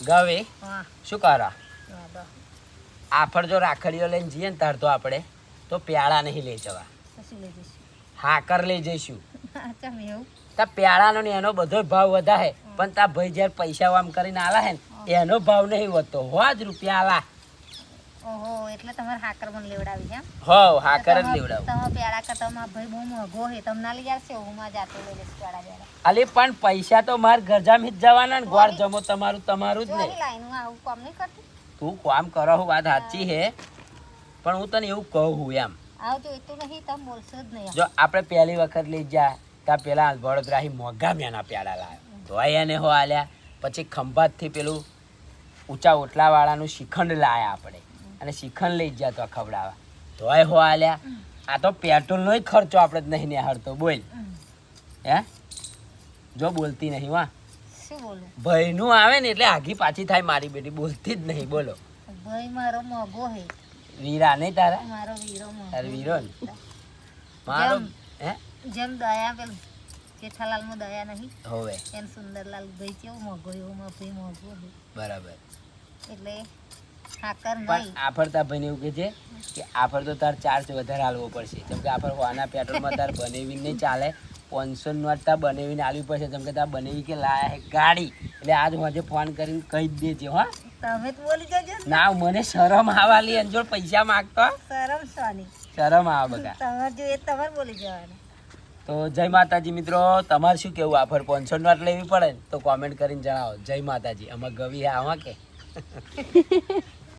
ગવે હા શું કરા વાદો આફર જો રાખડીઓ લઈને જઈએ ને તાર તો આપણે તો પ્યાળા નહીં લઈ જવા, પછી લઈ જઈશું. હાકર લઈ જઈશું. ચમ એવું? તા પ્યાળાનો ને એનો બધો ભાવ વધારે, પણ તા ભાઈ જ્યારે પૈસા આમ કરીને આલા હે ને એનો ભાવ નહીં વધતો, હોજ રૂપિયા આલા. ઓહો, એટલે તમારે હાકર મને લેવડાવી છે એમ? હો હાકર જ લેવડાવું. તમે પેડા કરતા મારા ભાઈ બહુ મોંઘો હે, તમને લઈ આવશે હું માં જાતે લઈ લઈશ પેડા બેડા. અલી પણ પૈસા તો માર ગરજામી જ જવાના ને, ગોળ જમો તમારું તમારું જ જો નહીં. અહીં લાઈન આવું કામ નહીં કરતી. તું કામ કરો હું વાત સાચી હે, પણ હું તને એવું કહું હું એમ આવું જોઈતું નહીં, તમે બોલશો જ નહીં. જો આપણે પહેલી વખત લઈ જા ત્યાં પેલા વડોદરાથી મોંઘા મેના પ્યાડા લાવ્યા, તો એને હો આલ્યા. પછી ખંભાતથી પેલું ઊંચા ઓટલા વાળાનું શ્રીખંડ લાયા આપણે, અને શ્રીખંડ લઈ ગયા તો ખવડાવવા, તોય હો આલ્યા. આ તો પેટ્રોલનો ય ખર્ચો આપણે જ નહીં નિહાળતો, બોલ હે? જો બોલતી નહીં વા, શું બોલું? ભાઈનું આવે ને એટલે આગી પાછી થાય મારી બેટી, બોલતી જ નહીં. બોલો ભાઈ મારો મોંઘો હે, વીરા નહીં તારા? મારો વીરો મોંઘો. તારે વીરો ને મારો હે? જેમ દયા પેલું જેઠાલાલમાં દયા નહીં, હોવે એમ સુંદરલાલ ભાઈ કેવું મોંઘો એવો મારો ભાઈ મોંઘો હે. બરાબર. એટલે હાકર પણ નહીં. આફર તાર ભાઈને એવું કહે છે કે આફર તો તાર ચાર્જ વધારે હાલવો પડશે, જેમ કે આફર હોવાના પેટ્રોલમાં તાર બનેવી નહીં ચાલે, 500 નોટ તાર બનેવીને હાલવી પડશે. જેમ કે તાર બનેવી કે લાયા હે ગાડી, એટલે આજ આજે ફોન કરીને કહી જ દેજે હો. તમે તો બોલી જજો ને. ના મને શરમ આવાલી એન જોડે પૈસા માગતો, શરમ સોની. શરમ આવે બકા. તમારે જો એ તમારે બોલી જવાનું. તો જય માતાજી મિત્રો, તમારે શું કેવું? આફર 500 નોટ લેવી પડે ને તો કોમેન્ટ કરીને જણાવો. જય માતાજી. આમાં ગવી હે આમાં કે